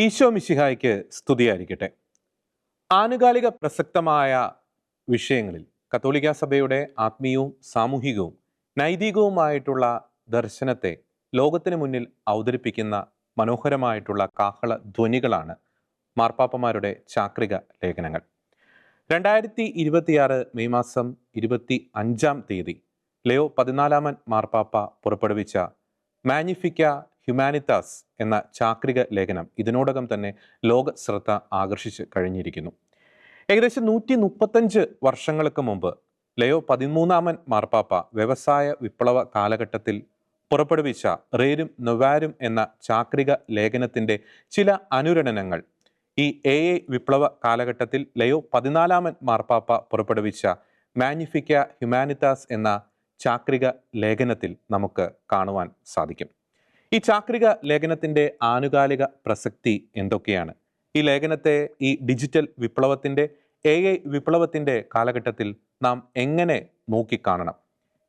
ഈശോ മിശിഹായ്ക്ക് സ്തുതിയായിരിക്കട്ടെ. ആനുകാലിക പ്രസക്തമായ വിഷയങ്ങളിൽ കത്തോലിക്ക സഭയുടെ ആത്മീയവും സാമൂഹികവും നൈതികവുമായിട്ടുള്ള ദർശനത്തെ ലോകത്തിന് മുന്നിൽ അവതരിപ്പിക്കുന്ന മനോഹരമായിട്ടുള്ള കാഹള ധ്വനികളാണ് മാർപ്പാപ്പമാരുടെ ചാക്രിക ലേഖനങ്ങൾ. 2026 മെയ് മാസം 25 ലയോ 14 മാർപ്പാപ്പ പുറപ്പെടുവിച്ച മാഗ്നിഫിക്ക ഹ്യൂമാനിറ്റാസ് എന്ന ചാക്രിക ലേഖനം ഇതിനോടകം തന്നെ ലോക ശ്രദ്ധ ആകർഷിച്ച് കഴിഞ്ഞിരിക്കുന്നു. ഏകദേശം 135 വർഷങ്ങൾക്ക് മുമ്പ് ലയോ 13 മാർപ്പാപ്പ വ്യവസായ വിപ്ലവ കാലഘട്ടത്തിൽ പുറപ്പെടുവിച്ച റേരും നൊവാരും എന്ന ചാക്രിക ലേഖനത്തിൻ്റെ ചില അനുരണനങ്ങൾ ഈ വിപ്ലവ കാലഘട്ടത്തിൽ ലയോ 14 മാർപ്പാപ്പ പുറപ്പെടുവിച്ച മാഗ്നിഫിക്ക ഹ്യൂമാനിറ്റാസ് എന്ന ചാക്രിക ലേഖനത്തിൽ നമുക്ക് കാണുവാൻ സാധിക്കും. ഈ ചാക്രിക ലേഖനത്തിൻ്റെ ആനുകാലിക പ്രസക്തി എന്തൊക്കെയാണ്? ഈ ലേഖനത്തെ ഈ ഡിജിറ്റൽ വിപ്ലവത്തിൻ്റെ വിപ്ലവത്തിൻ്റെ കാലഘട്ടത്തിൽ നാം എങ്ങനെ നോക്കിക്കാണണം?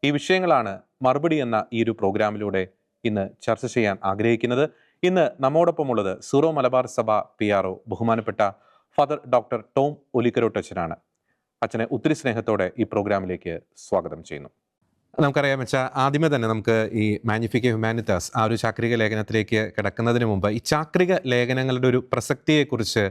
ഈ വിഷയങ്ങളാണ് മറുപടി എന്ന ഈ ഒരു പ്രോഗ്രാമിലൂടെ ഇന്ന് ചർച്ച ചെയ്യാൻ ആഗ്രഹിക്കുന്നത്. ഇന്ന് നമ്മോടൊപ്പമുള്ളത് സീറോ മലബാർ സഭ PRO ബഹുമാനപ്പെട്ട ഫാദർ ഡോക്ടർ ടോം ഒലിക്കരോട്ടച്ചനാണ്. അച്ഛനെ ഒത്തിരി സ്നേഹത്തോടെ ഈ പ്രോഗ്രാമിലേക്ക് സ്വാഗതം ചെയ്യുന്നു. നമുക്കറിയാം വെച്ചാൽ ആദ്യമേ തന്നെ നമുക്ക് ഈ മാഗ്നിഫിക്ക ഹ്യൂമാനിറ്റാസ് ആ ഒരു ചാക്രിക ലേഖനത്തിലേക്ക് കിടക്കുന്നതിന് മുമ്പ് ഈ ചാക്രിക ലേഖനങ്ങളുടെ ഒരു പ്രസക്തിയെക്കുറിച്ച്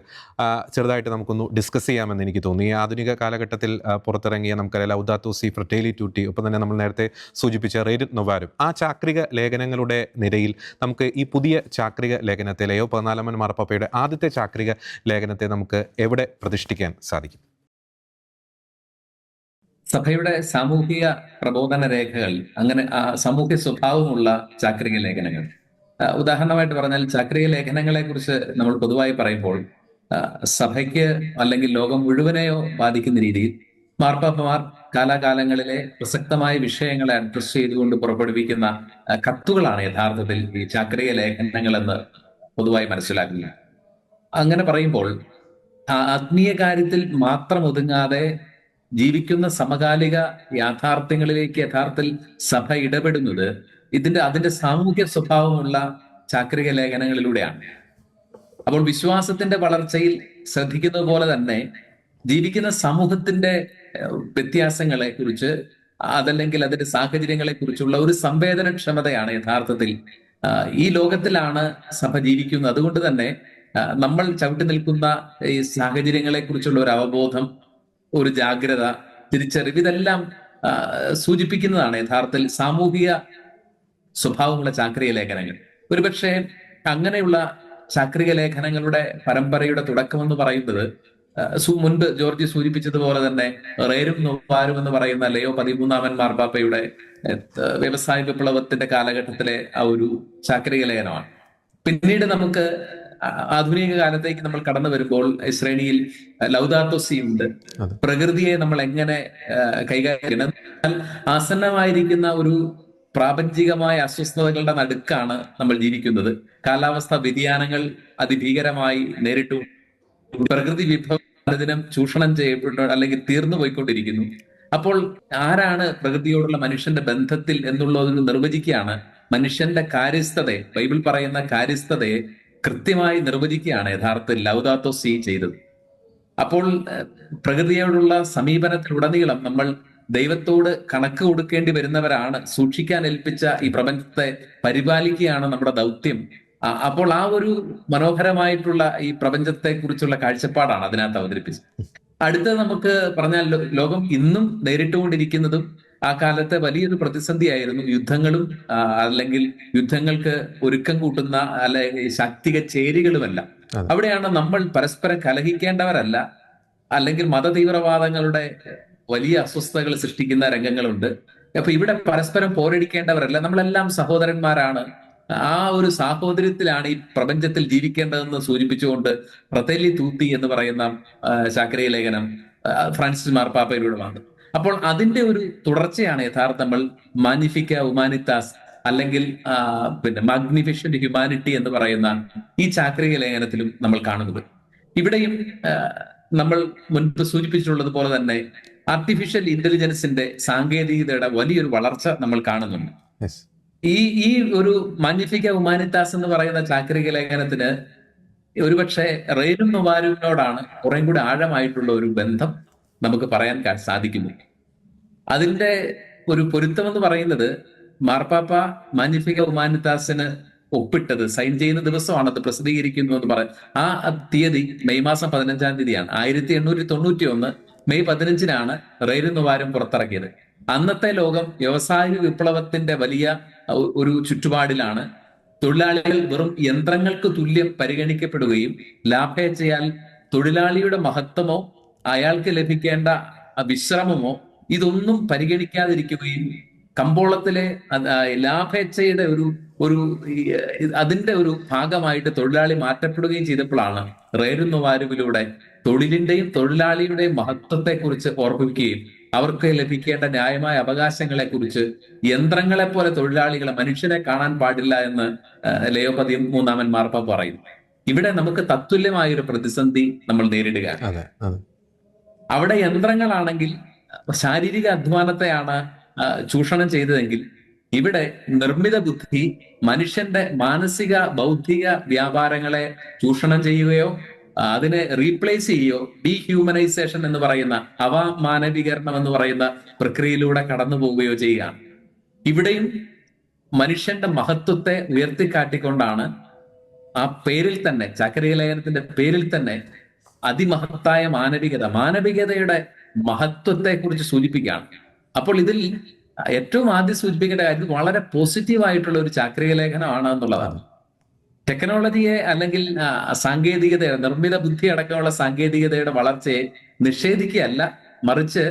ചെറുതായിട്ട് നമുക്കൊന്ന് ഡിസ്കസ് ചെയ്യാമെന്ന് എനിക്ക് തോന്നി. ഈ ആധുനിക കാലഘട്ടത്തിൽ പുറത്തിറങ്ങിയ നമുക്കറിയാം ലൗദാത്തോ സി ഫ്രറ്റേലി ട്യൂട്ടി, ഒപ്പം തന്നെ നമ്മൾ നേരത്തെ സൂചിപ്പിച്ച റേരും നൊവാരും, ആ ചാക്രിക ലേഖനങ്ങളുടെ നിരയിൽ നമുക്ക് ഈ പുതിയ ചാക്രിക ലേഖനത്തെ ലയോ 14 മാർപ്പാപ്പയുടെ ആദ്യത്തെ ചാക്രിക ലേഖനത്തെ നമുക്ക് എവിടെ പ്രതിഷ്ഠിക്കാൻ സാധിക്കും? സഭയുടെ സാമൂഹിക പ്രബോധന രേഖകൾ, അങ്ങനെ സാമൂഹ്യ സ്വഭാവമുള്ള ചാക്രിക ലേഖനങ്ങൾ. ഉദാഹരണമായിട്ട് പറഞ്ഞാൽ ചാക്രിക ലേഖനങ്ങളെ കുറിച്ച് നമ്മൾ പൊതുവായി പറയുമ്പോൾ സഭയ്ക്ക് അല്ലെങ്കിൽ ലോകം മുഴുവനെയോ ബാധിക്കുന്ന രീതിയിൽ മാർപ്പാപ്പമാർ കാലാകാലങ്ങളിലെ പ്രസക്തമായ വിഷയങ്ങളെ അഡ്രസ് ചെയ്തുകൊണ്ട് പുറപ്പെടുവിക്കുന്ന കത്തുകളാണ് യഥാർത്ഥത്തിൽ ഈ ചാക്രിക ലേഖനങ്ങൾ എന്ന് പൊതുവായി മനസ്സിലാക്കുന്നത്. അങ്ങനെ പറയുമ്പോൾ ആത്മീയ കാര്യത്തിൽ മാത്രം ഒതുങ്ങാതെ ജീവിക്കുന്ന സമകാലിക യാഥാർത്ഥ്യങ്ങളിലേക്ക് യഥാർത്ഥത്തിൽ സഭ ഇടപെടുന്നത് അതിന്റെ സാമൂഹ്യ സ്വഭാവമുള്ള ചാക്രിക ലേഖനങ്ങളിലൂടെയാണ്. അപ്പോൾ വിശ്വാസത്തിന്റെ വളർച്ചയിൽ ശ്രദ്ധിക്കുന്നത് പോലെ തന്നെ ജീവിക്കുന്ന സമൂഹത്തിന്റെ വ്യത്യാസങ്ങളെ കുറിച്ച് അതല്ലെങ്കിൽ അതിന്റെ സാഹചര്യങ്ങളെ കുറിച്ചുള്ള ഒരു സംവേദനക്ഷമതയാണ് യഥാർത്ഥത്തിൽ ഈ ലോകത്തിലാണ് സഭ ജീവിക്കുന്നത്. അതുകൊണ്ട് തന്നെ നമ്മൾ ചവിട്ടി നിൽക്കുന്ന ഈ സാഹചര്യങ്ങളെ കുറിച്ചുള്ള ഒരു അവബോധം, ഒരു ജാഗ്രത, തിരിച്ചറിവ്, ഇതെല്ലാം സൂചിപ്പിക്കുന്നതാണ് യഥാർത്ഥത്തിൽ സാമൂഹിക സ്വഭാവമുള്ള ചാക്രിക ലേഖനങ്ങൾ. ഒരുപക്ഷെ അങ്ങനെയുള്ള ചാക്രിക ലേഖനങ്ങളുടെ പരമ്പരയുടെ തുടക്കമെന്ന് പറയുന്നത് മുൻപ് ജോർജ് സൂചിപ്പിച്ചതുപോലെ തന്നെ റേരും നൊവാരും എന്ന് പറയുന്ന ലയോ 13 മാർപ്പാപ്പയുടെ വ്യവസായ വിപ്ലവത്തിന്റെ കാലഘട്ടത്തിലെ ആ ഒരു ചാക്രിക ലേഖനമാണ്. പിന്നീട് നമുക്ക് ആധുനിക കാലത്തേക്ക് നമ്മൾ കടന്നു വരുമ്പോൾ ശ്രേണിയിൽ ലൗദാത്തോ സി ഉണ്ട്. പ്രകൃതിയെ നമ്മൾ എങ്ങനെ കൈകാര്യം ചെയ്യണം, ആസന്നമായിരിക്കുന്ന ഒരു പ്രാപഞ്ചികമായ അസ്വസ്ഥതകളുടെ നടുക്കാണ് നമ്മൾ ജീവിക്കുന്നത്. കാലാവസ്ഥാ വ്യതിയാനങ്ങൾ അതിഭീകരമായി നേരിട്ടു. പ്രകൃതി വിഭവം ചൂഷണം ചെയ്യപ്പെട്ടു അല്ലെങ്കിൽ തീർന്നു പോയിക്കൊണ്ടിരിക്കുന്നു. അപ്പോൾ ആരാണ് പ്രകൃതിയോടുള്ള മനുഷ്യന്റെ ബന്ധത്തിൽ എന്നുള്ളതൊരു നിർവചിക്കുകയാണ്. മനുഷ്യന്റെ കാര്യസ്ഥതയെ, ബൈബിൾ പറയുന്ന കാര്യസ്ഥതയെ കൃത്യമായി നിർവചിക്കുകയാണ് യഥാർത്ഥത്തിൽ ലൗദാത്തോ സി ചെയ്തത്. അപ്പോൾ പ്രകൃതിയോടുള്ള സമീപനത്തിലുടനീളം നമ്മൾ ദൈവത്തോട് കണക്ക് കൊടുക്കേണ്ടി വരുന്നവരാണ്. സൂക്ഷിക്കാൻ ഏൽപ്പിച്ച ഈ പ്രപഞ്ചത്തെ പരിപാലിക്കുകയാണ് നമ്മുടെ ദൗത്യം. അപ്പോൾ ആ ഒരു മനോഹരമായിട്ടുള്ള ഈ പ്രപഞ്ചത്തെ കുറിച്ചുള്ള കാഴ്ചപ്പാടാണ് അതിനകത്ത് അവതരിപ്പിച്ചത്. അടുത്തത് നമുക്ക് പറഞ്ഞാൽ ലോകം ഇന്നും നേരിട്ടുകൊണ്ടിരിക്കുന്നതും ആ കാലത്തെ വലിയൊരു പ്രതിസന്ധിയായിരുന്നു യുദ്ധങ്ങളും അല്ലെങ്കിൽ യുദ്ധങ്ങൾക്ക് ഒരുക്കം കൂട്ടുന്ന അല്ലെങ്കിൽ ശാക്തിക ചേരികളുമല്ല. അവിടെയാണ് നമ്മൾ പരസ്പരം കലഹിക്കേണ്ടവരല്ല, അല്ലെങ്കിൽ മതതീവ്രവാദങ്ങളുടെ വലിയ അസ്വസ്ഥതകൾ സൃഷ്ടിക്കുന്ന രംഗങ്ങളുണ്ട്. അപ്പൊ ഇവിടെ പരസ്പരം പോരടിക്കേണ്ടവരല്ല, നമ്മളെല്ലാം സഹോദരന്മാരാണ്. ആ ഒരു സാഹോദര്യത്തിലാണ് ഈ പ്രപഞ്ചത്തിൽ ജീവിക്കേണ്ടതെന്ന് സൂചിപ്പിച്ചുകൊണ്ട് ഫ്രറ്റേലി ട്യൂട്ടി എന്ന് പറയുന്ന ചാക്രിക ലേഖനം ഫ്രാൻസിസ് മാർപ്പാപ്പയിലൂടെ വന്നു. അപ്പോൾ അതിന്റെ ഒരു തുടർച്ചയാണ് യഥാർത്ഥ നമ്മൾ മാഗ്നിഫിക്ക ഹ്യൂമാനിറ്റാസ് അല്ലെങ്കിൽ മാഗ്നിഫിഷ്യന്റ് ഹ്യൂമാനിറ്റി എന്ന് പറയുന്ന ഈ ചാക്രിക ലേഖനത്തിലും നമ്മൾ കാണുന്നത്. ഇവിടെയും നമ്മൾ മുൻപ് സൂചിപ്പിച്ചിട്ടുള്ളത് പോലെ തന്നെ ആർട്ടിഫിഷ്യൽ ഇന്റലിജൻസിന്റെ സാങ്കേതികതയുടെ വലിയൊരു വളർച്ച നമ്മൾ കാണുന്നുണ്ട്. ഈ ഒരു മാഗ്നിഫിക്ക ഹ്യൂമാനിറ്റാസ് എന്ന് പറയുന്ന ചാക്രിക ലേഖനത്തിന് ഒരുപക്ഷെ റെയിനും നൊവാരുവിനോടാണ് കുറേം കൂടി ആഴമായിട്ടുള്ള ഒരു ബന്ധം നമുക്ക് പറയാൻ സാധിക്കുന്നു. അതിന്റെ ഒരു പൊരുത്തം എന്ന് പറയുന്നത് മാർപ്പാപ്പ മാഗ്നിഫിക്ക ഹ്യൂമാനിറ്റാസിന് ഒപ്പിട്ടത് സൈൻ ചെയ്യുന്ന ദിവസമാണ് അത് പ്രസിദ്ധീകരിക്കുന്നു എന്ന് പറയാം. ആ തീയതി മെയ് മാസം 15-ാം തീയതിയാണ്. 1891 മെയ് 15-നാണ് റെയിനും നൊവാരും പുറത്തിറക്കിയത്. അന്നത്തെ ലോകം വ്യവസായ വിപ്ലവത്തിന്റെ വലിയ ഒരു ചുറ്റുപാടിലാണ്. തൊഴിലാളികൾ വെറും യന്ത്രങ്ങൾക്ക് തുല്യം പരിഗണിക്കപ്പെടുകയും ലാഭേച്ഛയാൽ തൊഴിലാളിയുടെ മഹത്വമോ അയാൾക്ക് ലഭിക്കേണ്ട വിശ്രമമോ ഇതൊന്നും പരിഗണിക്കാതിരിക്കുകയും കമ്പോളത്തിലെ ലാഭേച്ഛയുടെ ഒരു അതിന്റെ ഒരു ഭാഗമായിട്ട് തൊഴിലാളി മാറ്റപ്പെടുകയും ചെയ്തപ്പോഴാണ് റെയിനും നൊവാരുവിലൂടെ തൊഴിലിന്റെയും തൊഴിലാളിയുടെയും മഹത്വത്തെക്കുറിച്ച് ഓർമ്മിക്കുകയും അവർക്ക് ലഭിക്കേണ്ട ന്യായമായ അവകാശങ്ങളെ കുറിച്ച് യന്ത്രങ്ങളെ പോലെ തൊഴിലാളികളെ, മനുഷ്യനെ കാണാൻ പാടില്ല എന്ന് ലയോ 13 മാർപ്പാപ്പ പറയുന്നു. ഇവിടെ നമുക്ക് തത്തുല്യമായ ഒരു പ്രതിസന്ധി നമ്മൾ നേരിടുകയാണ്. അവിടെ യന്ത്രങ്ങളാണെങ്കിൽ ശാരീരിക അധ്വാനത്തെയാണ് ചൂഷണം ചെയ്തതെങ്കിൽ ഇവിടെ നിർമ്മിത ബുദ്ധി മനുഷ്യന്റെ മാനസിക ബൗദ്ധിക വ്യാപാരങ്ങളെ ചൂഷണം ചെയ്യുകയോ അതിനെ റീപ്ലേസ് ചെയ്യുകയോ ഡീഹ്യൂമനൈസേഷൻ എന്ന് പറയുന്ന അവമാനവീകരണം എന്ന് പറയുന്ന പ്രക്രിയയിലൂടെ കടന്നു പോവുകയോ ചെയ്യുകയാണ്. ഇവിടെയും മനുഷ്യന്റെ മഹത്വത്തെ ഉയർത്തിക്കാട്ടിക്കൊണ്ടാണ് ആ പേരിൽ തന്നെ, ചാക്രിക ലേഖനത്തിന്റെ പേരിൽ തന്നെ അതിമഹത്തായ മാനവികതയുടെ മഹത്വത്തെ കുറിച്ച് സൂചിപ്പിക്കുകയാണ്. അപ്പോൾ ഇതിൽ ഏറ്റവും ആദ്യം സൂചിപ്പിക്കേണ്ട കാര്യം വളരെ പോസിറ്റീവായിട്ടുള്ള ഒരു ചാക്രിക ലേഖനമാണ് എന്നുള്ളതാണ്. ടെക്നോളജിയെ അല്ലെങ്കിൽ സാങ്കേതികതയെ, നിർമ്മിത ബുദ്ധി അടക്കമുള്ള സാങ്കേതികതയുടെ വളർച്ചയെ നിഷേധിക്കുകയല്ല, മറിച്ച്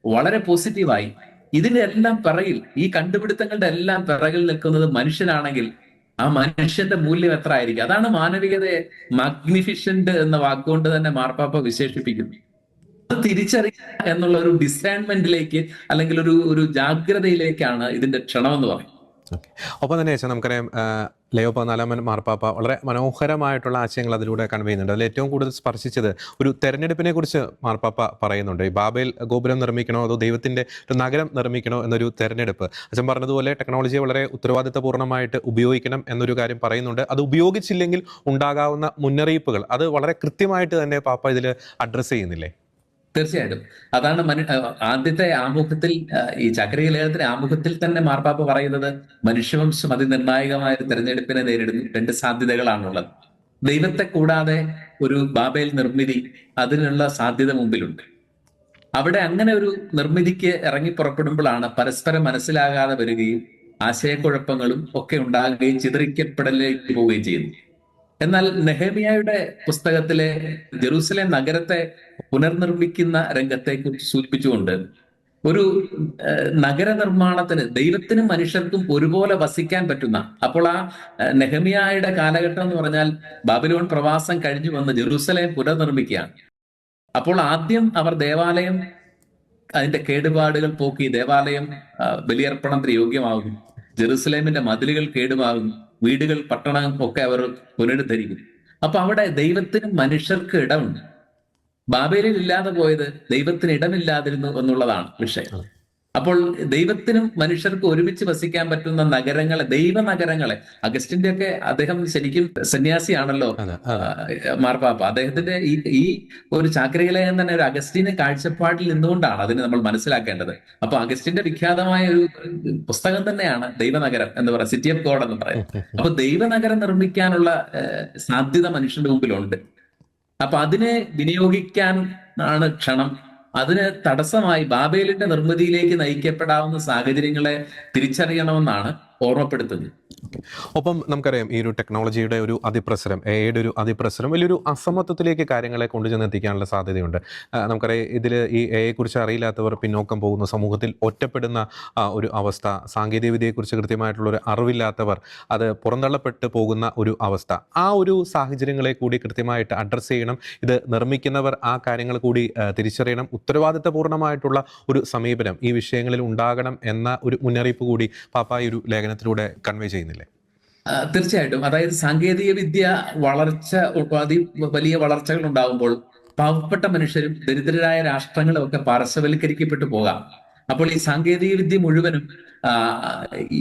വളരെ പോസിറ്റീവായി ഇതിന്റെ എല്ലാം പിറകിൽ, ഈ കണ്ടുപിടുത്തങ്ങളുടെ എല്ലാം പിറകിൽ നിൽക്കുന്നത് മനുഷ്യനാണെങ്കിൽ ആ മനുഷ്യന്റെ മൂല്യം എത്ര ആയിരിക്കും. അതാണ് മാനവികതയെ മാഗ്നിഫിഷ്യന്റ് എന്ന വാക്കുകൊണ്ട് തന്നെ മാർപ്പാപ്പ വിശേഷിപ്പിക്കുന്നു. അത് തിരിച്ചറിയുക എന്നുള്ള ഒരു ഡിസൈൻമെന്റിലേക്ക് അല്ലെങ്കിൽ ഒരു ജാഗ്രതയിലേക്കാണ് ഇതിന്റെ ക്ഷണമെന്ന് പറയും. ഒപ്പം തന്നെ നമുക്കറിയാം ലയോ 14 മാർപ്പാപ്പ വളരെ മനോഹരമായിട്ടുള്ള ആശയങ്ങൾ അതിലൂടെ കൺവേ ചെയ്യുന്നുണ്ട്. അതിൽ ഏറ്റവും കൂടുതൽ സ്പർശിച്ചത് ഒരു തെരഞ്ഞെടുപ്പിനെ കുറിച്ച് മാർപ്പാപ്പ പറയുന്നുണ്ട്. ഈ ബാബേൽ ഗോപുരം നിർമ്മിക്കണോ അതോ ദൈവത്തിന്റെ ഒരു നഗരം നിർമ്മിക്കണോ എന്നൊരു തെരഞ്ഞെടുപ്പ്. അച്ഛൻ പറഞ്ഞതുപോലെ ടെക്നോളജിയെ വളരെ ഉത്തരവാദിത്തപൂർണ്ണമായിട്ട് ഉപയോഗിക്കണം എന്നൊരു കാര്യം പറയുന്നുണ്ട്. അത് ഉപയോഗിച്ചില്ലെങ്കിൽ ഉണ്ടാകാവുന്ന മുന്നറിയിപ്പുകൾ അത് വളരെ കൃത്യമായിട്ട് തന്നെ പാപ്പ ഇതിൽ അഡ്രസ്സ് ചെയ്യുന്നില്ലേ? തീർച്ചയായിട്ടും അതാണ് ആദ്യത്തെ ആമുഖത്തിൽ, ഈ ചാക്രിക ലേഖനത്തിന്റെ ആമുഖത്തിൽ തന്നെ മാർപ്പാപ്പ പറയുന്നത് മനുഷ്യവംശം അതിനിർണായകമായ ഒരു തെരഞ്ഞെടുപ്പിനെ നേരിടുന്നു. 2 സാധ്യതകളാണുള്ളത്. ദൈവത്തെ കൂടാതെ ഒരു ബാബേൽ നിർമ്മിതി, അതിനുള്ള സാധ്യത മുമ്പിലുണ്ട്. അവിടെ അങ്ങനെ ഒരു നിർമ്മിതിക്ക് ഇറങ്ങി പുറപ്പെടുമ്പോഴാണ് പരസ്പരം മനസ്സിലാകാതെ വരികയും ആശയക്കുഴപ്പങ്ങളും ഒക്കെ ഉണ്ടാകുകയും ചിതറിക്കപ്പെടലേക്ക് പോവുകയും ചെയ്യുന്നു. എന്നാൽ നെഹേമിയായുടെ പുസ്തകത്തിലെ ജെറൂസലേം നഗരത്തെ പുനർനിർമ്മിക്കുന്ന രംഗത്തെ കുറിച്ച് സൂചിപ്പിച്ചുകൊണ്ട് ഒരു നഗര നിർമ്മാണത്തിന് ദൈവത്തിനും മനുഷ്യർക്കും ഒരുപോലെ വസിക്കാൻ പറ്റുന്ന, അപ്പോൾ ആ നെഹേമിയായുടെ കാലഘട്ടം എന്ന് പറഞ്ഞാൽ ബാബിലോൺ പ്രവാസം കഴിഞ്ഞു വന്ന് ജെറൂസലേം പുനർനിർമ്മിക്കുകയാണ്. അപ്പോൾ ആദ്യം അവർ ദേവാലയം, അതിന്റെ കേടുപാടുകൾ പോക്കി ദേവാലയം ബലിയർപ്പണത്തിന് യോഗ്യമാകും, ജെറൂസലേമിന്റെ മതിലുകൾ കേടുമാകും, വീടുകൾ പട്ടണം ഒക്കെ അവർ പുനരുദ്ധരിക്കും. അപ്പൊ അവിടെ ദൈവത്തിനും മനുഷ്യർക്ക് ഇടമുണ്ട്. ബാബേലിൽ ഇല്ലാതെ പോയത് ദൈവത്തിന് ഇടമില്ലാതിരുന്നു എന്നുള്ളതാണ് വിഷയം. അപ്പോൾ ദൈവത്തിനും മനുഷ്യർക്കും ഒരുമിച്ച് വസിക്കാൻ പറ്റുന്ന നഗരങ്ങളെ, ദൈവനഗരങ്ങളെ, അഗസ്റ്റിന്റെ ഒക്കെ, അദ്ദേഹം ശരിക്കും സന്യാസിയാണല്ലോ മാർപ്പാപ്പ. അദ്ദേഹത്തിന്റെ ഈ ഒരു ചാക്രിക ലേഖനം തന്നെ ഒരു അഗസ്റ്റിന് കാഴ്ചപ്പാടിൽ നിന്നുകൊണ്ടാണ് അതിന് നമ്മൾ മനസ്സിലാക്കേണ്ടത്. അപ്പൊ അഗസ്റ്റിന്റെ വിഖ്യാതമായ ഒരു പുസ്തകം തന്നെയാണ് ദൈവനഗരം എന്ന് പറയുന്നത്, സിറ്റി ഓഫ് ഗോഡ് എന്ന് പറയുന്നത്. അപ്പൊ ദൈവനഗരം നിർമ്മിക്കാനുള്ള സാധ്യത മനുഷ്യന്റെ മുമ്പിലുണ്ട്. അപ്പൊ അതിനെ വിനിയോഗിക്കാൻ ആണ് ക്ഷണം. അതിന് തടസ്സമായി ബാബേലിന്റെ നിർമ്മിതിയിലേക്ക് നയിക്കപ്പെടാവുന്ന സാഹചര്യങ്ങളെ തിരിച്ചറിയണമെന്നാണ് ഓർമ്മപ്പെടുത്തുന്നത്. ഒപ്പം നമുക്കറിയാം ഈ ഒരു ടെക്നോളജിയുടെ ഒരു അതിപ്രസരം, എയുടെ ഒരു അതിപ്രസരം വലിയൊരു അസമത്വത്തിലേക്ക് കാര്യങ്ങളെ കൊണ്ടുചെന്നെത്തിക്കാനുള്ള സാധ്യതയുണ്ട്. നമുക്കറിയാം ഇതിൽ ഈ എയെ കുറിച്ച് അറിയില്ലാത്തവർ പിന്നോക്കം പോകുന്ന, സമൂഹത്തിൽ ഒറ്റപ്പെടുന്ന ഒരു അവസ്ഥ, സാങ്കേതികവിദ്യയെക്കുറിച്ച് കൃത്യമായിട്ടുള്ളൊരു അറിവില്ലാത്തവർ അത് പുറന്തള്ളപ്പെട്ട് പോകുന്ന ഒരു അവസ്ഥ, ആ ഒരു സാഹചര്യങ്ങളെ കൂടി കൃത്യമായിട്ട് അഡ്രസ്സ് ചെയ്യണം. ഇത് നിർമ്മിക്കുന്നവർ ആ കാര്യങ്ങൾ കൂടി തിരിച്ചറിയണം. ഉത്തരവാദിത്തപൂർണ്ണമായിട്ടുള്ള ഒരു സമീപനം ഈ വിഷയങ്ങളിൽ ഉണ്ടാകണം എന്ന ഒരു മുന്നറിയിപ്പ് കൂടി പാപ്പ ഈ ഒരു ലേഖനത്തിലൂടെ കൺവേ ചെയ്യുന്നില്ലേ? തീർച്ചയായിട്ടും. അതായത് സാങ്കേതിക വിദ്യ വളർച്ച, വലിയ വളർച്ചകൾ ഉണ്ടാകുമ്പോൾ പാവപ്പെട്ട മനുഷ്യരും ദരിദ്രരായ രാഷ്ട്രങ്ങളും ഒക്കെ പാർശ്വവൽക്കരിക്കപ്പെട്ടു പോകാം. അപ്പോൾ ഈ സാങ്കേതിക വിദ്യ മുഴുവനും ആ,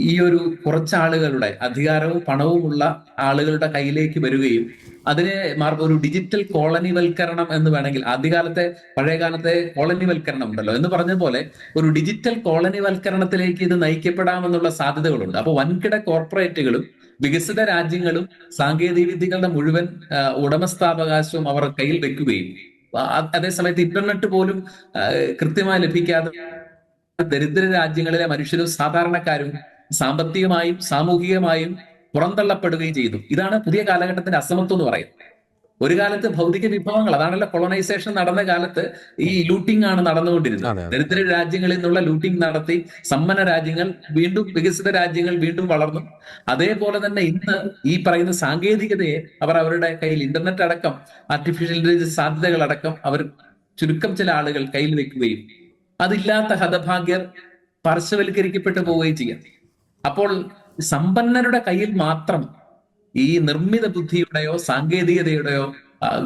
ഈ ഒരു കുറച്ചാളുകളുടെ അധികാരവും പണവും ഉള്ള ആളുകളുടെ കയ്യിലേക്ക് വരികയും അതിനെ ഒരു ഡിജിറ്റൽ കോളനിവൽക്കരണം എന്ന് വേണമെങ്കിൽ, ആദ്യകാലത്തെ പഴയകാലത്തെ കോളനിവൽക്കരണം ഉണ്ടല്ലോ എന്ന് പറഞ്ഞ പോലെ ഒരു ഡിജിറ്റൽ കോളനിവൽക്കരണത്തിലേക്ക് ഇത് നയിക്കപ്പെടാമെന്നുള്ള സാധ്യതകളുണ്ട്. അപ്പൊ വൻകിട കോർപ്പറേറ്റുകളും വികസിത രാജ്യങ്ങളും സാങ്കേതിക വിദ്യകളുടെ മുഴുവൻ ഉടമസ്ഥാവകാശവും അവർ കയ്യിൽ വെക്കുകയും അതേസമയത്ത് ഇന്റർനെറ്റ് പോലും കൃത്യമായി ലഭിക്കാതെ ദരിദ്ര രാജ്യങ്ങളിലെ മനുഷ്യരും സാധാരണക്കാരും സാമ്പത്തികമായും സാമൂഹികമായും പുറന്തള്ളപ്പെടുകയും ചെയ്തു. ഇതാണ് പുതിയ കാലഘട്ടത്തിന്റെ അസമത്വം എന്ന് പറയുന്നത്. ഒരു കാലത്ത് ഭൗതിക വിഭവങ്ങൾ, അതാണല്ലോ കൊളോണൈസേഷൻ നടന്ന കാലത്ത് ഈ ലൂട്ടിംഗ് ആണ് നടന്നുകൊണ്ടിരുന്നത്. ദരിദ്ര രാജ്യങ്ങളിൽ നിന്നുള്ള ലൂട്ടിംഗ് നടത്തി സമ്പന്ന രാജ്യങ്ങൾ വീണ്ടും, വികസിത രാജ്യങ്ങൾ വീണ്ടും വളർന്നു. അതേപോലെ തന്നെ ഇന്ന് ഈ പറയുന്ന സാങ്കേതികതയെ അവർ അവരുടെ കയ്യിൽ, ഇന്റർനെറ്റ് അടക്കം ആർട്ടിഫിഷ്യൽ ഇന്റലിജൻസ് സാധ്യതകൾ അടക്കം അവർ ചുരുക്കം ചില ആളുകൾ കയ്യിൽ വെക്കുകയും അതില്ലാത്ത ഹതഭാഗ്യർ പാർശ്വവൽക്കരിക്കപ്പെട്ടു പോവുകയും ചെയ്യാം. അപ്പോൾ സമ്പന്നരുടെ കയ്യിൽ മാത്രം ഈ നിർമ്മിത ബുദ്ധിയുടെയോ സാങ്കേതികതയുടെയോ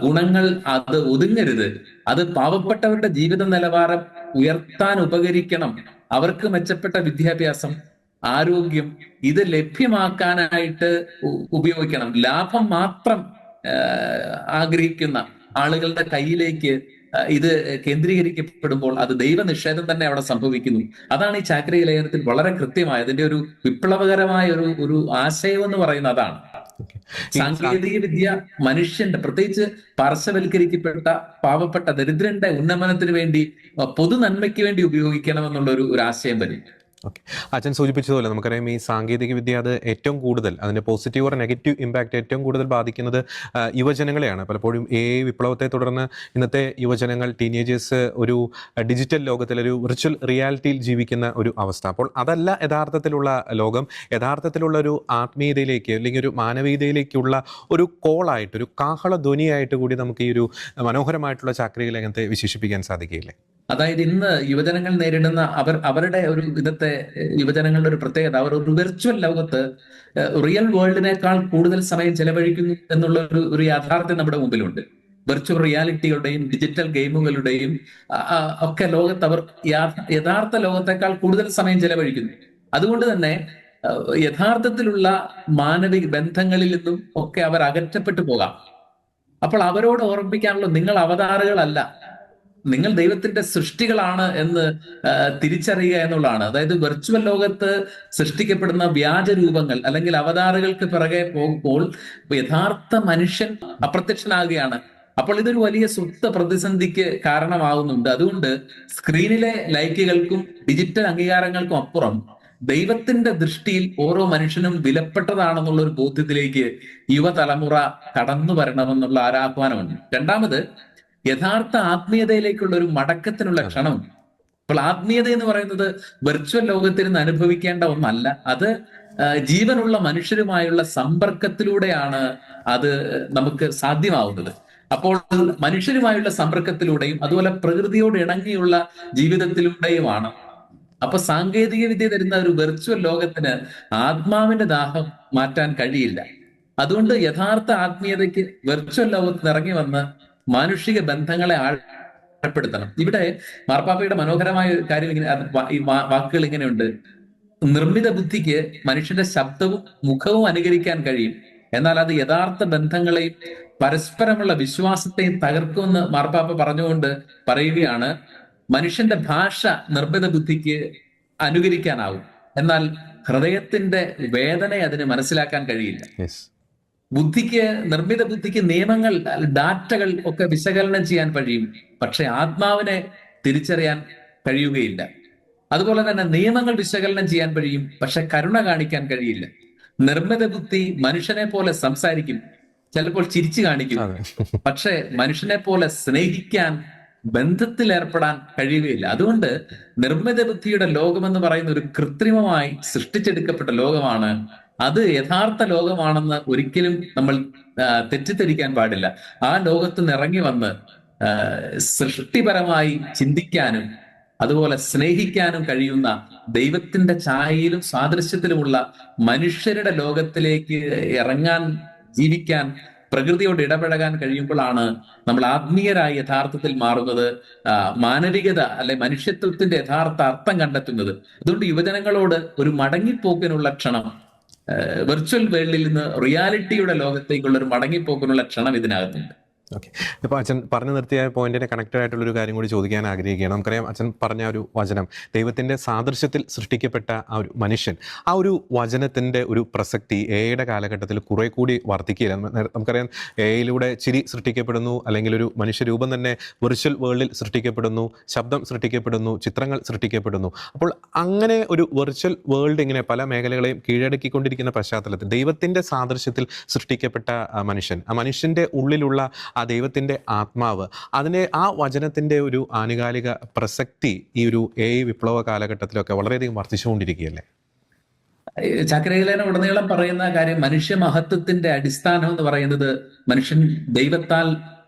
ഗുണങ്ങൾ അത് ഒതുങ്ങരുത്. അത് പാവപ്പെട്ടവരുടെ ജീവിത നിലവാരം ഉയർത്താൻ ഉപകരിക്കണം. അവർക്ക് മെച്ചപ്പെട്ട വിദ്യാഭ്യാസം, ആരോഗ്യം ഇത് ലഭ്യമാക്കാനായിട്ട് ഉപയോഗിക്കണം. ലാഭം മാത്രം ആഗ്രഹിക്കുന്ന ആളുകളുടെ കയ്യിലേക്ക് ഇത് കേന്ദ്രീകരിക്കപ്പെടുമ്പോൾ അത് ദൈവനിഷേധം തന്നെ അവിടെ സംഭവിക്കുന്നു. അതാണ് ഈ ചാക്രിക ലേഖനത്തിൽ വളരെ കൃത്യമായ അതിന്റെ ഒരു വിപ്ലവകരമായ ഒരു ആശയം എന്ന് പറയുന്നത് അതാണ്. സാങ്കേതിക വിദ്യ മനുഷ്യന്റെ, പ്രത്യേകിച്ച് പാർശ്വവൽക്കരിക്കപ്പെട്ട പാവപ്പെട്ട ദരിദ്രന്റെ ഉന്നമനത്തിന് വേണ്ടി, പൊതു നന്മയ്ക്ക് വേണ്ടി ഉപയോഗിക്കണമെന്നുള്ള ഒരു ആശയം വരും. ഓക്കെ, അച്ഛൻ സൂചിപ്പിച്ചതുപോലെ നമുക്കറിയാം ഈ സാങ്കേതിക വിദ്യ അത് ഏറ്റവും കൂടുതൽ അതിൻ്റെ പോസിറ്റീവ് ഓർ നെഗറ്റീവ് ഇമ്പാക്റ്റ് ഏറ്റവും കൂടുതൽ ബാധിക്കുന്നത് യുവജനങ്ങളെയാണ്. പലപ്പോഴും വിപ്ലവത്തെ തുടർന്ന് ഇന്നത്തെ യുവജനങ്ങൾ, ടീനേജേഴ്സ് ഒരു ഡിജിറ്റൽ ലോകത്തിൽ, ഒരു വിർച്വൽ റിയാലിറ്റിയിൽ ജീവിക്കുന്ന ഒരു അവസ്ഥ. അപ്പോൾ അതല്ല യഥാർത്ഥത്തിലുള്ള ലോകം. യഥാർത്ഥത്തിലുള്ള ഒരു ആത്മീയതയിലേക്ക് അല്ലെങ്കിൽ ഒരു മാനവീയതയിലേക്കുള്ള ഒരു കോളായിട്ട്, ഒരു കാഹള ധ്വനിയായിട്ട് കൂടി നമുക്ക് ഈ ഒരു മനോഹരമായിട്ടുള്ള ചാക്രിക ലേഖനത്തെ വിശേഷിപ്പിക്കാൻ സാധിക്കില്ലേ? അതായത് ഇന്ന് യുവജനങ്ങൾ നേരിടുന്ന അവരുടെ ഒരു ഇന്നത്തെ യുവജനങ്ങളുടെ ഒരു പ്രത്യേകത, അവർ ഒരു വെർച്വൽ ലോകത്ത് റിയൽ വേൾഡിനേക്കാൾ കൂടുതൽ സമയം ചെലവഴിക്കുന്നു എന്നുള്ള ഒരു യാഥാർത്ഥ്യം നമ്മുടെ മുമ്പിലുണ്ട്. വെർച്വൽ റിയാലിറ്റികളുടെയും ഡിജിറ്റൽ ഗെയിമുകളുടെയും ഒക്കെ ലോകത്ത് അവർ യഥാർത്ഥ ലോകത്തെക്കാൾ കൂടുതൽ സമയം ചെലവഴിക്കുന്നു. അതുകൊണ്ട് തന്നെ യഥാർത്ഥത്തിലുള്ള മാനവിക ബന്ധങ്ങളിൽ നിന്നും ഒക്കെ അവർ അകറ്റപ്പെട്ടു പോകാം. അപ്പോൾ അവരോട് ഓർമ്മിപ്പിക്കാനുള്ള, നിങ്ങൾ അവതാറുകളല്ല, നിങ്ങൾ ദൈവത്തിന്റെ സൃഷ്ടികളാണ് എന്ന് തിരിച്ചറിയുക എന്നുള്ളതാണ്. അതായത് വെർച്വൽ ലോകത്ത് സൃഷ്ടിക്കപ്പെടുന്ന വ്യാജ രൂപങ്ങൾ അല്ലെങ്കിൽ അവതാറുകൾക്ക് പിറകെ പോകുമ്പോൾ യഥാർത്ഥ മനുഷ്യൻ അപ്രത്യക്ഷനാകുകയാണ്. അപ്പോൾ ഇതൊരു വലിയ സുപ്ത പ്രതിസന്ധിക്ക് കാരണമാകുന്നുണ്ട്. അതുകൊണ്ട് സ്ക്രീനിലെ ലൈക്കുകൾക്കും ഡിജിറ്റൽ അംഗീകാരങ്ങൾക്കും അപ്പുറം ദൈവത്തിന്റെ ദൃഷ്ടിയിൽ ഓരോ മനുഷ്യനും വിലപ്പെട്ടതാണെന്നുള്ള ഒരു ബോധ്യത്തിലേക്ക് യുവതലമുറ കടന്നു വരണമെന്നുള്ള ആഹ്വാനമുണ്ട്. രണ്ടാമത്, യഥാർത്ഥ ആത്മീയതയിലേക്കുള്ള ഒരു മടക്കത്തിനുള്ള ക്ഷണം. അപ്പോൾ ആത്മീയത എന്ന് പറയുന്നത് വെർച്വൽ ലോകത്തിൽ നിന്ന് അനുഭവിക്കേണ്ട ഒന്നല്ല. അത് ജീവനുള്ള മനുഷ്യരുമായുള്ള സമ്പർക്കത്തിലൂടെയാണ് അത് നമുക്ക് സാധ്യമാവുന്നത്. അപ്പോൾ മനുഷ്യരുമായുള്ള സമ്പർക്കത്തിലൂടെയും അതുപോലെ പ്രകൃതിയോട് ഇണങ്ങിയുള്ള ജീവിതത്തിലൂടെയുമാണ്. അപ്പൊ സാങ്കേതിക വിദ്യ തരുന്ന ഒരു വെർച്വൽ ലോകത്തിന് ആത്മാവിന്റെ ദാഹം മാറ്റാൻ കഴിയില്ല. അതുകൊണ്ട് യഥാർത്ഥ ആത്മീയതയ്ക്ക് വെർച്വൽ ലോകത്ത് ഇറങ്ങി വന്ന് മാനുഷിക ബന്ധങ്ങളെ ആഴപ്പെടുത്തണം. ഇവിടെ മാർപ്പാപ്പയുടെ മനോഹരമായ ഒരു കാര്യം ഇങ്ങനെ, ഈ വാക്കുകൾ ഇങ്ങനെയുണ്ട്: നിർമ്മിത ബുദ്ധിക്ക് മനുഷ്യന്റെ ശബ്ദവും മുഖവും അനുകരിക്കാൻ കഴിയും, എന്നാൽ അത് യഥാർത്ഥ ബന്ധങ്ങളെയും പരസ്പരമുള്ള വിശ്വാസത്തെയും തകർക്കുമെന്ന് മാർപ്പാപ്പ പറഞ്ഞുകൊണ്ട് പറയുകയാണ്. മനുഷ്യന്റെ ഭാഷ നിർമ്മിത ബുദ്ധിക്ക് അനുകരിക്കാനാവും, എന്നാൽ ഹൃദയത്തിന്റെ വേദന അതിന് മനസ്സിലാക്കാൻ കഴിയില്ല. ബുദ്ധിക്ക്, നിർമ്മിത ബുദ്ധിക്ക് നിയമങ്ങൾ, ഡാറ്റകൾ ഒക്കെ വിശകലനം ചെയ്യാൻ കഴിയും, പക്ഷെ ആത്മാവിനെ തിരിച്ചറിയാൻ കഴിയുകയില്ല. അതുപോലെ തന്നെ നിയമങ്ങൾ വിശകലനം ചെയ്യാൻ കഴിയും, പക്ഷെ കരുണ കാണിക്കാൻ കഴിയില്ല. നിർമ്മിത ബുദ്ധി മനുഷ്യനെ പോലെ സംസാരിക്കും, ചിലപ്പോൾ ചിരിച്ചു കാണിക്കും, പക്ഷെ മനുഷ്യനെ പോലെ സ്നേഹിക്കാൻ, ബന്ധത്തിൽ ഏർപ്പെടാൻ കഴിയുകയില്ല. അതുകൊണ്ട് നിർമ്മിത ബുദ്ധിയുടെ ലോകമെന്ന് പറയുന്ന ഒരു കൃത്രിമമായി സൃഷ്ടിച്ചെടുക്കപ്പെട്ട ലോകമാണ്. അത് യഥാർത്ഥ ലോകമാണെന്ന് ഒരിക്കലും നമ്മൾ തെറ്റിദ്ധരിക്കാൻ പാടില്ല. ആ ലോകത്ത് നിറങ്ങി വന്ന് സൃഷ്ടിപരമായി ചിന്തിക്കാനും അതുപോലെ സ്നേഹിക്കാനും കഴിയുന്ന ദൈവത്തിന്റെ ഛായയിലും സാദൃശ്യത്തിലുമുള്ള മനുഷ്യരുടെ ലോകത്തിലേക്ക് ഇറങ്ങാൻ, ജീവിക്കാൻ പ്രകൃതിയോട് ഇടപഴകാൻ കഴിയുമ്പോഴാണ് നമ്മൾ ആത്മീയരായി യഥാർത്ഥത്തിൽ മാറുന്നത്, മാനവികത അല്ലെ മനുഷ്യത്വത്തിന്റെ യഥാർത്ഥ അർത്ഥം കണ്ടെത്തുന്നത്. അതുകൊണ്ട് യുവജനങ്ങളോട് ഒരു മടങ്ങിപ്പോക്കിനുള്ള ക്ഷണം, വെർച്വൽ വേൾഡിൽ നിന്ന് റിയാലിറ്റിയുടെ ലോകത്തേക്കുള്ള ഒരു മടങ്ങിപ്പോക്കിനുള്ള ക്ഷണം ഇതിനകത്തുണ്ട്. ഓക്കെ, ഇപ്പോൾ അച്ഛൻ പറഞ്ഞു നിർത്തിയ പോയിന്റിനെ കണക്റ്റഡ് ആയിട്ടുള്ളൊരു കാര്യം കൂടി ചോദിക്കാൻ ആഗ്രഹിക്കുകയാണ്. നമുക്കറിയാം അച്ഛൻ പറഞ്ഞ ഒരു വചനം, ദൈവത്തിൻ്റെ സാദൃശ്യത്തിൽ സൃഷ്ടിക്കപ്പെട്ട ആ ഒരു മനുഷ്യൻ, ആ ഒരു വചനത്തിൻ്റെ ഒരു പ്രസക്തി എയുടെ കാലഘട്ടത്തിൽ കുറെ കൂടി വർദ്ധിക്കുകയില്ല. നമുക്കറിയാം എയിലൂടെ ചിരി സൃഷ്ടിക്കപ്പെടുന്നു, അല്ലെങ്കിൽ ഒരു മനുഷ്യരൂപം തന്നെ വെർച്വൽ വേൾഡിൽ സൃഷ്ടിക്കപ്പെടുന്നു, ശബ്ദം സൃഷ്ടിക്കപ്പെടുന്നു, ചിത്രങ്ങൾ സൃഷ്ടിക്കപ്പെടുന്നു. അപ്പോൾ അങ്ങനെ ഒരു വെർച്വൽ വേൾഡ് ഇങ്ങനെ പല മേഖലകളെയും കീഴടക്കിക്കൊണ്ടിരിക്കുന്ന പശ്ചാത്തലത്തിൽ ദൈവത്തിൻ്റെ സാദൃശ്യത്തിൽ സൃഷ്ടിക്കപ്പെട്ട മനുഷ്യൻ, ആ മനുഷ്യൻ്റെ ഉള്ളിലുള്ള ആ ദൈവത്തിൻ്റെ ആത്മാവ്, അതിനെ ആ വചനത്തിൻ്റെ ഒരു ആനുകാലിക പ്രസക്തി ഈ ഒരു വിപ്ലവ കാലഘട്ടത്തിലൊക്കെ വളരെയധികം വർദ്ധിച്ചുകൊണ്ടിരിക്കുകയല്ലേ? ചാക്രികലേഖനം ഉടനീളം പറയുന്ന കാര്യം, മനുഷ്യ മഹത്വത്തിന്റെ അടിസ്ഥാനം എന്ന് പറയുന്നത് മനുഷ്യൻ ദൈവത്താൽ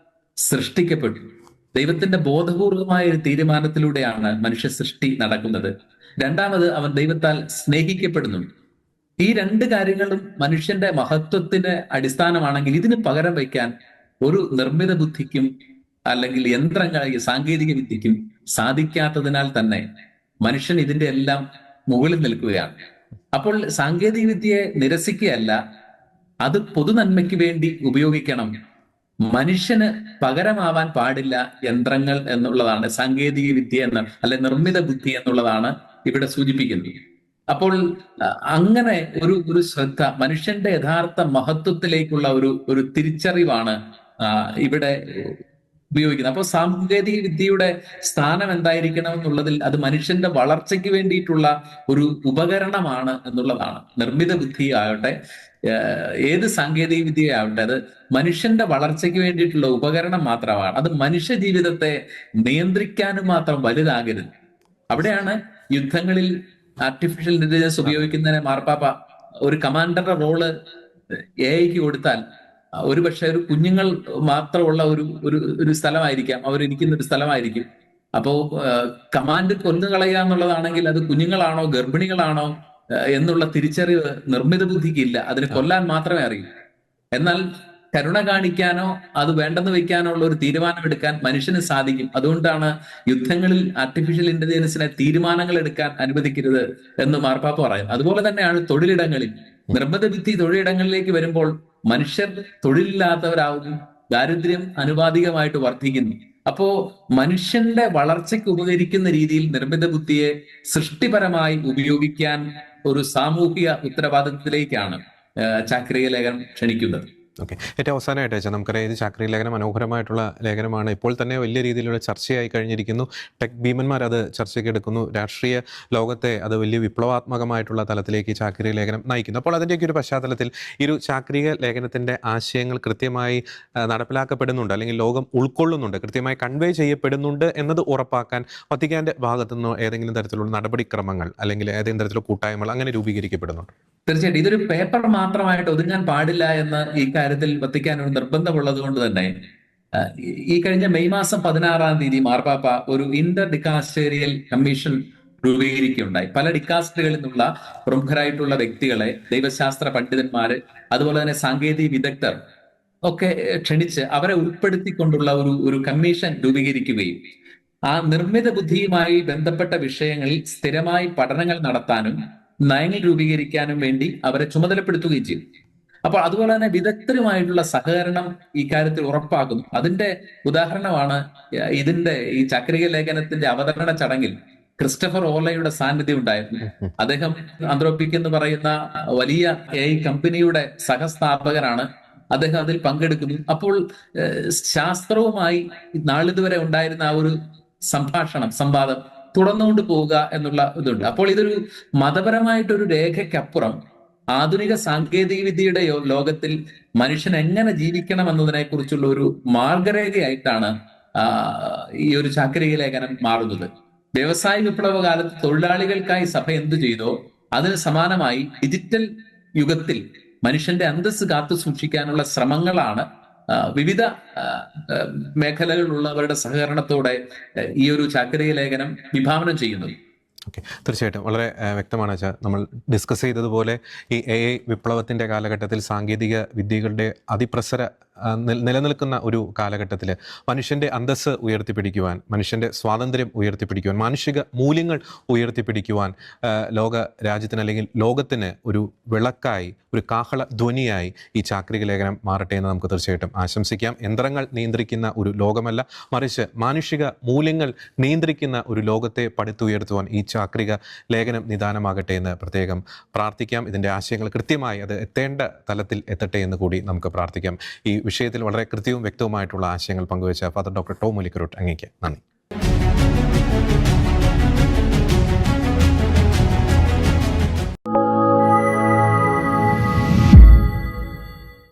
സൃഷ്ടിക്കപ്പെട്ടു. ദൈവത്തിന്റെ ബോധപൂർവമായ ഒരു തീരുമാനത്തിലൂടെയാണ് മനുഷ്യ സൃഷ്ടി നടക്കുന്നത്. രണ്ടാമത്, അവൻ ദൈവത്താൽ സ്നേഹിക്കപ്പെടുന്നു. ഈ രണ്ട് കാര്യങ്ങളും മനുഷ്യന്റെ മഹത്വത്തിന് അടിസ്ഥാനമാണെങ്കിൽ ഇതിന് പകരം വയ്ക്കാൻ ഒരു നിർമ്മിത ബുദ്ധിക്കും അല്ലെങ്കിൽ സാങ്കേതിക വിദ്യക്കും സാധിക്കാത്തതിനാൽ തന്നെ മനുഷ്യൻ ഇതിന്റെ എല്ലാം മുകളിൽ നിൽക്കുകയാണ്. അപ്പോൾ സാങ്കേതിക വിദ്യയെ നിരസിക്കുകയല്ല, അത് പൊതുനന്മയ്ക്ക് വേണ്ടി ഉപയോഗിക്കണം. മനുഷ്യന് പകരമാവാൻ പാടില്ല യന്ത്രങ്ങൾ എന്നുള്ളതാണ് സാങ്കേതിക വിദ്യ അല്ലെ നിർമ്മിത ബുദ്ധി എന്നുള്ളതാണ് ഇവിടെ സൂചിപ്പിക്കുന്നത്. അപ്പോൾ അങ്ങനെ ഒരു ശ്രദ്ധ, മനുഷ്യന്റെ യഥാർത്ഥ മഹത്വത്തിലേക്കുള്ള ഒരു തിരിച്ചറിവാണ് ഇവിടെ ഉപയോഗിക്കുന്നത്. അപ്പോൾ സാങ്കേതിക വിദ്യയുടെ സ്ഥാനം എന്തായിരിക്കണം എന്നുള്ളതിൽ അത് മനുഷ്യന്റെ വളർച്ചയ്ക്ക് വേണ്ടിയിട്ടുള്ള ഒരു ഉപകരണമാണ് എന്നുള്ളതാണ്. നിർമ്മിത ബുദ്ധി ആവട്ടെ, ഏത് സാങ്കേതിക വിദ്യയാവട്ടെ, അത് മനുഷ്യന്റെ വളർച്ചയ്ക്ക് വേണ്ടിയിട്ടുള്ള ഉപകരണം മാത്രമാണ്. അത് മനുഷ്യ ജീവിതത്തെ നിയന്ത്രിക്കാനും മാത്രം വലുതാകരുത്. അവിടെയാണ് യുദ്ധങ്ങളിൽ ആർട്ടിഫിഷ്യൽ ഇന്റലിജൻസ് ഉപയോഗിക്കുന്നതിന് മാർപ്പാപ്പ ഒരു കമാൻഡറുടെ റോള് എഐക്ക് കൊടുത്താൽ ഒരുപക്ഷെ ഒരു കുഞ്ഞുങ്ങൾ മാത്രമുള്ള ഒരു സ്ഥലമായിരിക്കാം, അവരിരിക്കുന്ന ഒരു സ്ഥലമായിരിക്കും. അപ്പോ കമാൻഡ് കൊന്നുകളയുക എന്നുള്ളതാണെങ്കിൽ അത് കുഞ്ഞുങ്ങളാണോ ഗർഭിണികളാണോ എന്നുള്ള തിരിച്ചറിവ് നിർമ്മിത ബുദ്ധിക്കില്ല, അതിന് കൊല്ലാൻ മാത്രമേ അറിയൂ. എന്നാൽ കരുണ കാണിക്കാനോ അത് വേണ്ടെന്ന് വെക്കാനോ ഉള്ള ഒരു തീരുമാനമെടുക്കാൻ മനുഷ്യന് സാധിക്കും. അതുകൊണ്ടാണ് യുദ്ധങ്ങളിൽ ആർട്ടിഫിഷ്യൽ ഇന്റലിജൻസിനെ തീരുമാനങ്ങൾ എടുക്കാൻ അനുവദിക്കരുത് എന്ന് മാർപ്പാപ്പ പറയും. അതുപോലെ തന്നെയാണ് തൊഴിലിടങ്ങളിൽ നിർമ്മിത ബുദ്ധി തൊഴിലിടങ്ങളിലേക്ക് വരുമ്പോൾ മനുഷ്യർ തൊഴിലില്ലാത്തവരാകുന്നു, ദാരിദ്ര്യം അനുപാതികമായിട്ട് വർദ്ധിക്കുന്നു. അപ്പോ മനുഷ്യന്റെ വളർച്ചയ്ക്ക് ഉപകരിക്കുന്ന രീതിയിൽ നിർമ്മിത ബുദ്ധിയെ സൃഷ്ടിപരമായി ഉപയോഗിക്കാൻ ഒരു സാമൂഹിക ഉത്തരവാദിത്തത്തിലേക്കാണ് ചാക്രിക ലേഖനം ക്ഷണിക്കുന്നത്. ഓക്കെ, ഏറ്റവും അവസാനമായിട്ട് വെച്ചാൽ നമുക്കറിയാം ഇത് ചാക്രിക ലേഖനം മനോഹരമായിട്ടുള്ള ലേഖനമാണ്. ഇപ്പോൾ തന്നെ വലിയ രീതിയിലുള്ള ചർച്ചയായി കഴിഞ്ഞിരിക്കുന്നു. ടെക് ഭീമന്മാർ അത് ചർച്ചയ്ക്ക് എടുക്കുന്നു. രാഷ്ട്രീയ ലോകത്തെ അത് വലിയ വിപ്ലവാത്മകമായിട്ടുള്ള തലത്തിലേക്ക് ചാക്രിക ലേഖനം നയിക്കുന്നു. അപ്പോൾ അതിൻ്റെയൊക്കെ ഒരു പശ്ചാത്തലത്തിൽ ഈ ഒരു ചാക്രിക ലേഖനത്തിൻ്റെ ആശയങ്ങൾ കൃത്യമായി നടപ്പിലാക്കപ്പെടുന്നുണ്ട്, അല്ലെങ്കിൽ ലോകം ഉൾക്കൊള്ളുന്നുണ്ട്, കൃത്യമായി കൺവേ ചെയ്യപ്പെടുന്നുണ്ട് എന്നത് ഉറപ്പാക്കാൻ വത്തിക്കാൻ്റെ ഭാഗത്തുനിന്ന് ഏതെങ്കിലും തരത്തിലുള്ള നടപടിക്രമങ്ങൾ അല്ലെങ്കിൽ ഏതെങ്കിലും തരത്തിലുള്ള കൂട്ടായ്മകൾ അങ്ങനെ രൂപീകരിക്കപ്പെടുന്നുണ്ട്? തീർച്ചയായിട്ടും ഇതൊരു പേപ്പർ മാത്രമായിട്ട് ഒതുങ്ങാൻ പാടില്ല എന്ന് ഈ കാര്യത്തിൽ വത്തിക്കാൻ ഒരു നിർബന്ധമുള്ളത് കൊണ്ട് തന്നെ ഈ കഴിഞ്ഞ മെയ് മാസം 16-ാം തീയതി മാർപ്പാപ്പ ഒരു ഇന്റർ ഡിക്കാസ്റ്റേറിയൽ കമ്മീഷൻ രൂപീകരിക്കുകയുണ്ടായി. പല ഡിക്കാസ്റ്ററുകളിൽ നിന്നുള്ള പ്രമുഖരായിട്ടുള്ള വ്യക്തികളെ, ദൈവശാസ്ത്ര പണ്ഡിതന്മാര്, അതുപോലെ തന്നെ സാങ്കേതിക വിദഗ്ധർ ഒക്കെ ക്ഷണിച്ച് അവരെ ഉൾപ്പെടുത്തിക്കൊണ്ടുള്ള ഒരു കമ്മീഷൻ രൂപീകരിക്കുകയും ആ നിർമ്മിത ബുദ്ധിയുമായി ബന്ധപ്പെട്ട വിഷയങ്ങളിൽ സ്ഥിരമായി പഠനങ്ങൾ നടത്താനും നയങ്ങൾ രൂപീകരിക്കാനും വേണ്ടി അവരെ ചുമതലപ്പെടുത്തുകയും ചെയ്തു. അപ്പോൾ അതുപോലെ തന്നെ വിദഗ്ധരുമായിട്ടുള്ള സഹകരണം ഈ കാര്യത്തിൽ ഉറപ്പാക്കുന്നു. അതിന്റെ ഉദാഹരണമാണ് ഈ ചാക്രിക ലേഖനത്തിന്റെ അവതരണ ചടങ്ങിൽ ക്രിസ്റ്റഫർ ഓലയുടെ സാന്നിധ്യം ഉണ്ടായിരുന്നു. അദ്ദേഹം ആന്ത്രോപിക് എന്ന് പറയുന്ന വലിയ AI കമ്പനിയുടെ സഹസ്ഥാപകനാണ്. അദ്ദേഹം അതിൽ പങ്കെടുക്കുന്നു. അപ്പോൾ ശാസ്ത്രവുമായി നാളിതുവരെ ഉണ്ടായിരുന്ന ആ ഒരു സംവാദം തുടർന്നുകൊണ്ട് പോവുക എന്നുള്ള ഇതുണ്ട്. അപ്പോൾ ഇതൊരു മതപരമായിട്ടൊരു രേഖയ്ക്കപ്പുറം ആധുനിക സാങ്കേതിക വിദ്യയുടെ ലോകത്തിൽ മനുഷ്യൻ എങ്ങനെ ജീവിക്കണം എന്നതിനെ കുറിച്ചുള്ള ഒരു മാർഗരേഖയായിട്ടാണ് ഈ ഒരു ചാക്രിക ലേഖനം മാറുന്നത്. വ്യവസായ വിപ്ലവ കാലത്ത് തൊഴിലാളികൾക്കായി സഭ എന്തു ചെയ്തോ അതിന് സമാനമായി ഡിജിറ്റൽ യുഗത്തിൽ മനുഷ്യന്റെ അന്തസ്സ് കാത്തു സൂക്ഷിക്കാനുള്ള ശ്രമങ്ങളാണ് വിവിധ മേഖലകളിലുള്ളവരുടെ സഹകരണത്തോടെ ഈ ഒരു ചാക്രിക ലേഖനം വിഭാവനം ചെയ്യുന്നത്. ഓക്കെ, തീർച്ചയായിട്ടും വളരെ വ്യക്തമാണ് വെച്ചാൽ നമ്മൾ ഡിസ്കസ് ചെയ്തതുപോലെ ഈ AI വിപ്ലവത്തിൻ്റെ കാലഘട്ടത്തിൽ സാങ്കേതിക വിദ്യകളുടെ അതിപ്രസര നിലനിൽക്കുന്ന ഒരു കാലഘട്ടത്തിൽ മനുഷ്യൻ്റെ അന്തസ്സ് ഉയർത്തിപ്പിടിക്കുവാൻ, മനുഷ്യൻ്റെ സ്വാതന്ത്ര്യം ഉയർത്തിപ്പിടിക്കുവാൻ, മാനുഷിക മൂല്യങ്ങൾ ഉയർത്തിപ്പിടിക്കുവാൻ ലോക രാജ്യത്തിന് അല്ലെങ്കിൽ ലോകത്തിന് ഒരു വിളക്കായി, ഒരു കാഹള ധ്വനിയായി ഈ ചാക്രിക ലേഖനം മാറട്ടെ എന്ന് നമുക്ക് തീർച്ചയായിട്ടും ആശംസിക്കാം. യന്ത്രങ്ങൾ നിയന്ത്രിക്കുന്ന ഒരു ലോകമല്ല, മറിച്ച് മാനുഷിക മൂല്യങ്ങൾ നിയന്ത്രിക്കുന്ന ഒരു ലോകത്തെ പടുത്തുയർത്തുവാൻ ഈ ചാക്രിക ലേഖനം നിദാനമാകട്ടെ എന്ന് പ്രത്യേകം പ്രാർത്ഥിക്കാം. ഇതിൻ്റെ ആശയങ്ങൾ കൃത്യമായി അത് എത്തേണ്ട തലത്തിൽ എത്തട്ടെ എന്ന് കൂടി നമുക്ക് പ്രാർത്ഥിക്കാം. ഈ വിഷയത്തിൽ വളരെ കൃത്യവും വ്യക്തവുമായിട്ടുള്ള ആശയങ്ങൾ പങ്കുവച്ച ഫാദർ ഡോക്ടർ ടോം മുലിക്കരോട്ട് അങ്ങേക്ക് നന്ദി.